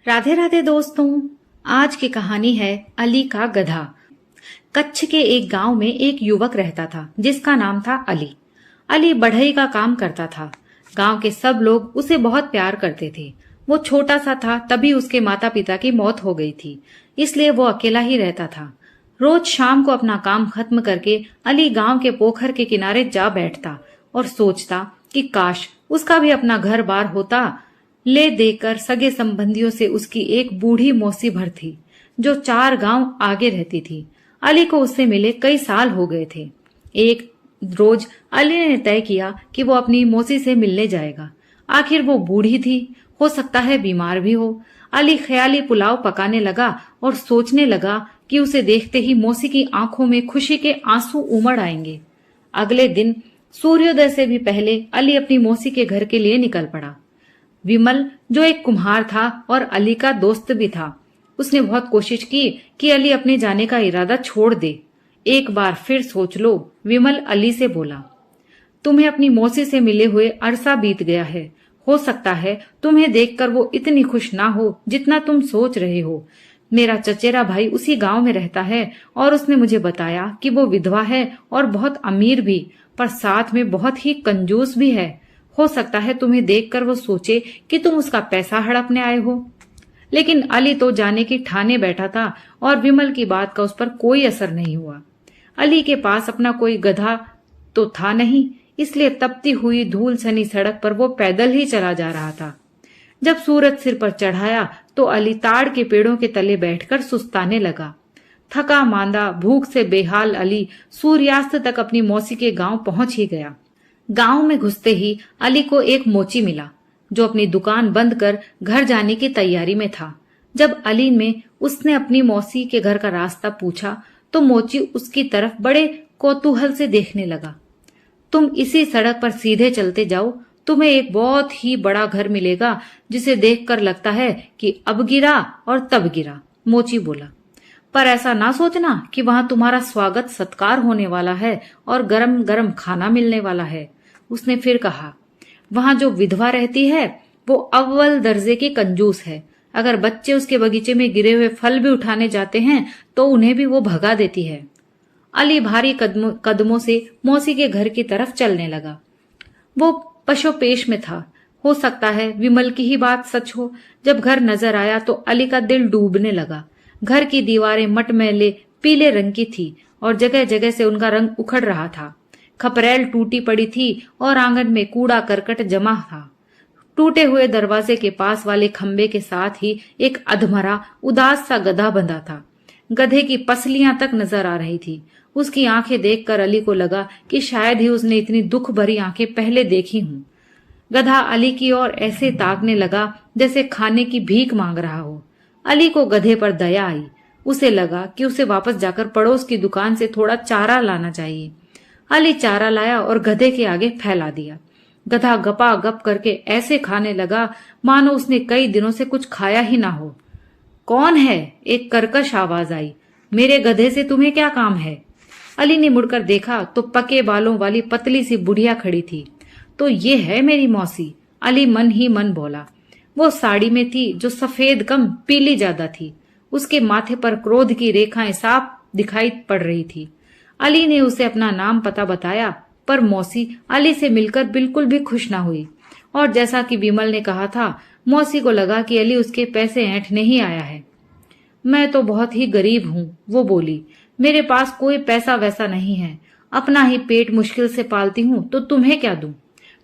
राधे राधे दोस्तों। आज की कहानी है अली का गधा। कच्छ के एक गांव में एक युवक रहता था जिसका नाम था अली। अली बढ़ई का काम करता था। गांव के सब लोग उसे बहुत प्यार करते थे। वो छोटा सा था तभी उसके माता पिता की मौत हो गई थी, इसलिए वो अकेला ही रहता था। रोज शाम को अपना काम खत्म करके अली गांव के पोखर के किनारे जा बैठता और सोचता कि काश उसका भी अपना घर बार होता। ले देकर सगे संबंधियों से उसकी एक बूढ़ी मौसी भर थी जो 4 गांव आगे रहती थी। अली को उससे मिले कई साल हो गए थे। एक रोज अली ने तय किया कि वो अपनी मौसी से मिलने जाएगा। आखिर वो बूढ़ी थी, हो सकता है बीमार भी हो। अली ख्याली पुलाव पकाने लगा और सोचने लगा कि उसे देखते ही मौसी की आंखों में खुशी के आंसू उमड़ आएंगे। अगले दिन सूर्योदय से भी पहले अली अपनी मौसी के घर के लिए निकल पड़ा। विमल, जो एक कुम्हार था और अली का दोस्त भी था, उसने बहुत कोशिश की कि अली अपने जाने का इरादा छोड़ दे। एक बार फिर सोच लो, विमल अली से बोला। तुम्हें अपनी मौसी से मिले हुए अरसा बीत गया है। हो सकता है तुम्हें देखकर वो इतनी खुश ना हो जितना तुम सोच रहे हो। मेरा चचेरा भाई उसी गांव में रहता है और उसने मुझे बताया कि वो विधवा है और बहुत अमीर भी, पर साथ में बहुत ही कंजूस भी है। हो सकता है तुम्हें देखकर वो सोचे कि तुम उसका पैसा हड़पने आए हो। लेकिन अली तो जाने की ठाने बैठा था और विमल की बात का उस पर कोई असर नहीं हुआ। अली के पास अपना कोई गधा तो था नहीं, इसलिए तपती हुई धूल सनी सड़क पर वो पैदल ही चला जा रहा था। जब सूरज सिर पर चढ़ाया तो अली ताड़ के पेड़ों के तले बैठकर सुस्ताने लगा। थका मांदा भूख से बेहाल अली सूर्यास्त तक अपनी मौसी के गांव पहुंच ही गया। गांव में घुसते ही अली को एक मोची मिला जो अपनी दुकान बंद कर घर जाने की तैयारी में था। जब अली में उसने अपनी मौसी के घर का रास्ता पूछा तो मोची उसकी तरफ बड़े कौतूहल से देखने लगा। तुम इसी सड़क पर सीधे चलते जाओ, तुम्हें एक बहुत ही बड़ा घर मिलेगा जिसे देखकर लगता है कि अब गिरा और तब गिरा, मोची बोला। पर ऐसा ना सोचना कि वहां तुम्हारा स्वागत सत्कार होने वाला है और गरम गरम खाना मिलने वाला है, उसने फिर कहा। वहां जो विधवा रहती है वो अव्वल दर्जे की कंजूस है। अगर बच्चे उसके बगीचे में गिरे हुए फल भी उठाने जाते हैं तो उन्हें भी वो भगा देती है। अली भारी कदमों से मौसी के घर की तरफ चलने लगा। वो पशोपेश में था। हो सकता है विमल की ही बात सच हो। जब घर नजर आया तो अली का दिल डूबने लगा। घर की दीवारें मटमैले पीले रंग की थी और जगह जगह से उनका रंग उखड़ रहा था। खपरेल टूटी पड़ी थी और आंगन में कूड़ा करकट जमा था। टूटे हुए दरवाजे के पास वाले खंबे के साथ ही एक अधमरा उदास सा गधा बंधा था। गधे की पसलियां तक नजर आ रही थी। उसकी आंखें देखकर अली को लगा कि शायद ही उसने इतनी दुख भरी आंखें पहले देखी हों। गधा अली की ओर ऐसे ताकने लगा जैसे खाने की भीख मांग रहा हो। अली को गधे पर दया आई। उसे लगा कि उसे वापस जाकर पड़ोस की दुकान से थोड़ा चारा लाना चाहिए। अली चारा लाया और गधे के आगे फैला दिया। गधा गपा गप करके ऐसे खाने लगा मानो उसने कई दिनों से कुछ खाया ही ना हो। कौन है? एक कर्कश आवाज आई। मेरे गधे से तुम्हें क्या काम है? अली ने मुड़कर देखा तो पके बालों वाली पतली सी बुढ़िया खड़ी थी। तो ये है मेरी मौसी, अली मन ही मन बोला। वो साड़ी में थी जो सफेद कम पीली ज्यादा थी। उसके माथे पर क्रोध की रेखाएं साफ दिखाई पड़ रही थी। अली ने उसे अपना नाम पता बताया, पर मौसी अली से मिलकर बिल्कुल भी खुश ना हुई। और जैसा कि विमल ने कहा था, मौसी को लगा कि अली उसके पैसे ऐंठने ही आया है। मैं तो बहुत ही गरीब हूँ, वो बोली। मेरे पास कोई पैसा वैसा नहीं है। अपना ही पेट मुश्किल से पालती हूँ, तो तुम्हें क्या दूं?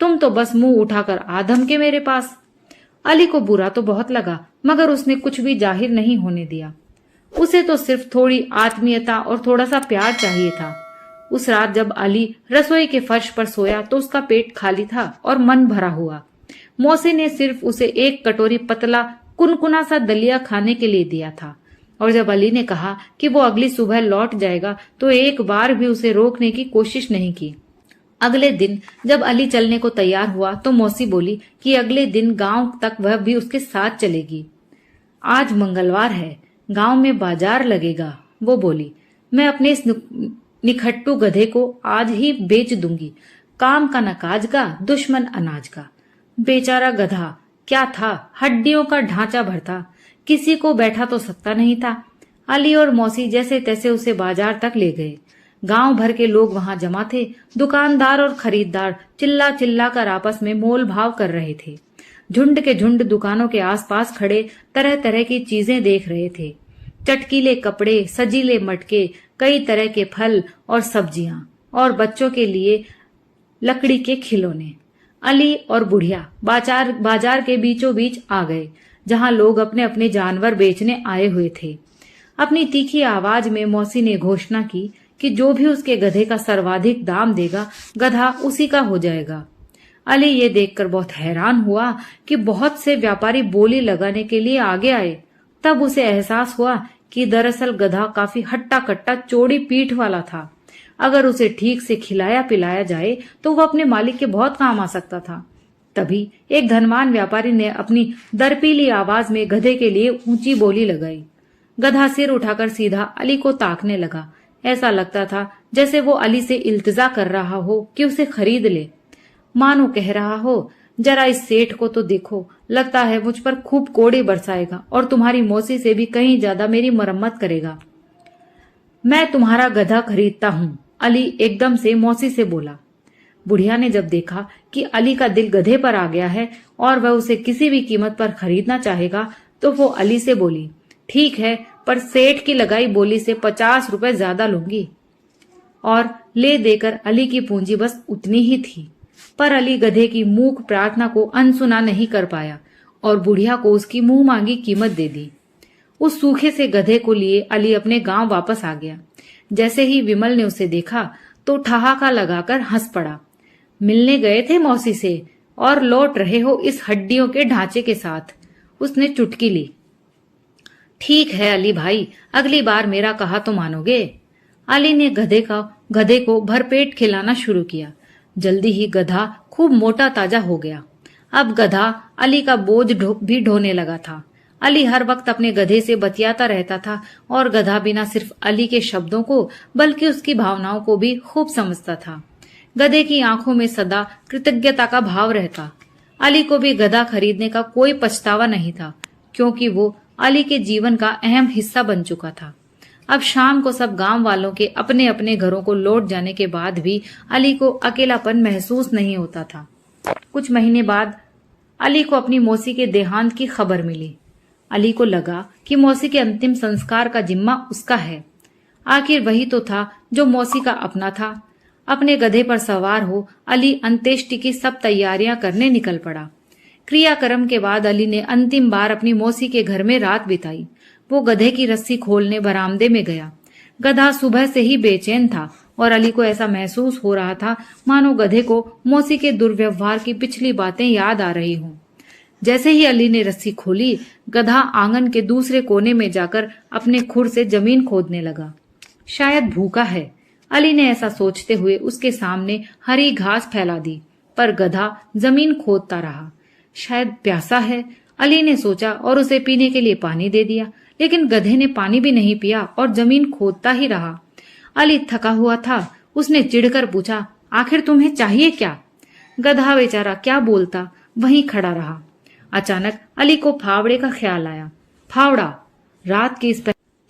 तुम तो बस मुंह उठाकर आधम के मेरे पास। अली को बुरा तो बहुत लगा, मगर उसने कुछ भी जाहिर नहीं होने दिया। उसे तो सिर्फ थोड़ी आत्मीयता और थोड़ा सा प्यार चाहिए था। उस रात जब अली रसोई के फर्श पर सोया तो उसका पेट खाली था और मन भरा हुआ। मौसी ने सिर्फ उसे एक कटोरी पतला कुनकुना सा दलिया खाने के लिए दिया था, और जब अली ने कहा कि वो अगली सुबह लौट जाएगा तो एक बार भी उसे रोकने की कोशिश नहीं की। अगले दिन जब अली चलने को तैयार हुआ तो मौसी बोली कि अगले दिन गांव तक वह भी उसके साथ चलेगी। आज मंगलवार है, गांव में बाजार लगेगा, वो बोली। मैं अपने इस निखट्टू गधे को आज ही बेच दूंगी। काम का न काज का, दुश्मन अनाज का। बेचारा गधा क्या था, हड्डियों का ढांचा भरता। किसी को बैठा तो सकता नहीं था। अली और मौसी जैसे तैसे उसे बाजार तक ले गए। गांव भर के लोग वहां जमा थे। दुकानदार और खरीदार चिल्ला चिल्ला कर आपस में मोल भाव कर रहे थे। झुंड के झुंड दुकानों के आसपास खड़े तरह तरह की चीजें देख रहे थे। चटकीले कपड़े, सजीले मटके, कई तरह के फल और सब्जियां, और बच्चों के लिए लकड़ी के खिलौने। अली और बुढ़िया बाजार के बीचों बीच आ गए, जहां लोग अपने अपने जानवर बेचने आए हुए थे। अपनी तीखी आवाज में मौसी ने घोषणा की कि जो भी उसके गधे का सर्वाधिक दाम देगा, गधा उसी का हो जाएगा। अली ये देखकर बहुत हैरान हुआ कि बहुत से व्यापारी बोली लगाने के लिए आगे आए। तब उसे एहसास हुआ कि दरअसल गधा काफी हट्टा कट्टा चौड़ी पीठ वाला था। अगर उसे ठीक से खिलाया पिलाया जाए तो वह अपने मालिक के बहुत काम आ सकता था। तभी एक धनवान व्यापारी ने अपनी दर्पीली आवाज में गधे के लिए ऊंची बोली लगाई। गधा सिर उठाकर सीधा अली को ताकने लगा। ऐसा लगता था जैसे वो अली से इल्तिजा कर रहा हो कि उसे खरीद ले। मानो कह रहा हो, जरा इस सेठ को तो देखो, लगता है मुझ पर खूब कोड़े बरसाएगा और तुम्हारी मौसी से भी कहीं ज्यादा मेरी मरम्मत करेगा। मैं तुम्हारा गधा खरीदता हूँ, अली एकदम से मौसी से बोला। बुढ़िया ने जब देखा कि अली का दिल गधे पर आ गया है और वह उसे किसी भी कीमत पर खरीदना चाहेगा, तो वो अली से बोली, ठीक है, पर सेठ की लगाई बोली से 50 रुपए ज्यादा लूंगी। और ले देकर अली की पूंजी बस उतनी ही थी। पर अली गधे की मूक प्रार्थना को अनसुना नहीं कर पाया और बुढ़िया को उसकी मुंह मांगी कीमत दे दी। उस सूखे से गधे को लिए अली अपने गांव वापस आ गया। जैसे ही विमल ने उसे देखा तो ठहाका लगाकर हंस पड़ा। मिलने गए थे मौसी से और लौट रहे हो इस हड्डियों के ढांचे के साथ। उसने चुटकी ली। ठीक है अली भाई, अगली बार मेरा कहा तो मानोगे। अली ने गधे को भरपेट खिलाना शुरू किया। जल्दी ही गधा खूब मोटा ताजा हो गया। अब गधा अली का बोझ भी ढोने लगा था। अली हर वक्त अपने गधे से बतियाता रहता था और गधा बिना सिर्फ अली के शब्दों को बल्कि उसकी भावनाओं को भी खूब समझता था। गधे की आंखों में सदा कृतज्ञता का भाव रहता। अली को भी गधा खरीदने का कोई पछतावा नहीं था, क्योंकि वो अली के जीवन का अहम हिस्सा बन चुका था। अब शाम को सब गांव वालों के अपने अपने घरों को लौट जाने के बाद भी अली को अकेलापन महसूस नहीं होता था। कुछ महीने बाद अली को अपनी मौसी के देहांत की खबर मिली। अली को लगा कि मौसी के अंतिम संस्कार का जिम्मा उसका है। आखिर वही तो था जो मौसी का अपना था। अपने गधे पर सवार हो अली अंत्येष्टि की सब तैयारियां करने निकल पड़ा। क्रियाक्रम के बाद अली ने अंतिम बार अपनी मौसी के घर में रात बिताई। वो गधे की रस्सी खोलने बरामदे में गया। गधा सुबह से ही बेचैन था और अली को ऐसा महसूस हो रहा था मानो गधे को मौसी के दुर्व्यवहार की पिछली बातें याद आ रही हों। जैसे ही अली ने रस्सी खोली, गधा आंगन के दूसरे कोने में जाकर अपने खुर से जमीन खोदने लगा। शायद भूखा है, अली ने ऐसा सोचते हुए उसके सामने हरी घास फैला दी, पर गधा जमीन खोदता रहा। शायद प्यासा है, अली ने सोचा और उसे पीने के लिए पानी दे दिया, लेकिन गधे ने पानी भी नहीं पिया और जमीन खोदता ही रहा। अली थका हुआ था। उसने चिढ़कर पूछा, आखिर तुम्हें चाहिए क्या? गधा बेचारा क्या बोलता, वहीं खड़ा रहा। अचानक अली को फावड़े का ख्याल आया। फावड़ा, रात के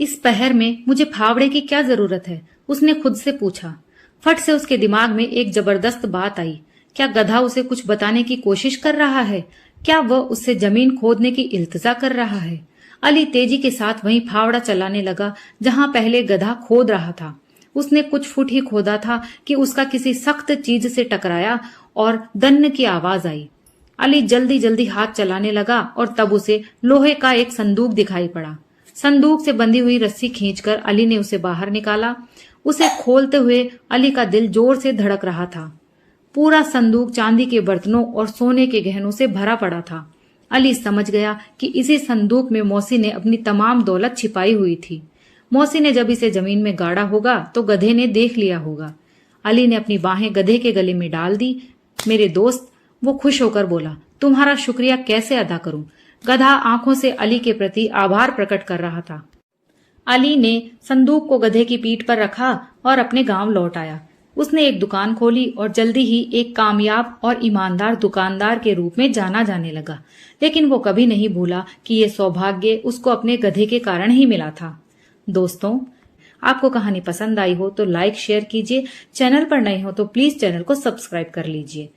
इस पहर में मुझे फावड़े की क्या जरूरत है? उसने खुद से पूछा। फट से उसके दिमाग में एक जबरदस्त बात आई। क्या गधा उसे कुछ बताने की कोशिश कर रहा है? क्या वह उससे जमीन खोदने की इल्तिजा कर रहा है? अली तेजी के साथ वहीं फावड़ा चलाने लगा जहां पहले गधा खोद रहा था। उसने कुछ फुट ही खोदा था कि उसका किसी सख्त चीज से टकराया और दन्न की आवाज आई। अली जल्दी जल्दी हाथ चलाने लगा और तब उसे लोहे का एक संदूक दिखाई पड़ा। संदूक से बंधी हुई रस्सी खींचकर अली ने उसे बाहर निकाला। उसे खोलते हुए अली का दिल जोर से धड़क रहा था। पूरा संदूक चांदी के बर्तनों और सोने के गहनों से भरा पड़ा था। अली समझ गया कि इसी संदूक में मौसी ने अपनी तमाम दौलत छिपाई हुई थी। मौसी ने जब इसे जमीन में गाड़ा होगा तो गधे ने देख लिया होगा। अली ने अपनी बाहें गधे के गले में डाल दी। मेरे दोस्त, वो खुश होकर बोला, तुम्हारा शुक्रिया कैसे अदा करूं? गधा आंखों से अली के प्रति आभार प्रकट कर रहा था। अली ने संदूक को गधे की पीठ पर रखा और अपने गांव लौट आया। उसने एक दुकान खोली और जल्दी ही एक कामयाब और ईमानदार दुकानदार के रूप में जाना जाने लगा। लेकिन वो कभी नहीं भूला कि ये सौभाग्य उसको अपने गधे के कारण ही मिला था। दोस्तों, आपको कहानी पसंद आई हो तो लाइक शेयर कीजिए। चैनल पर नए हो तो प्लीज चैनल को सब्सक्राइब कर लीजिए।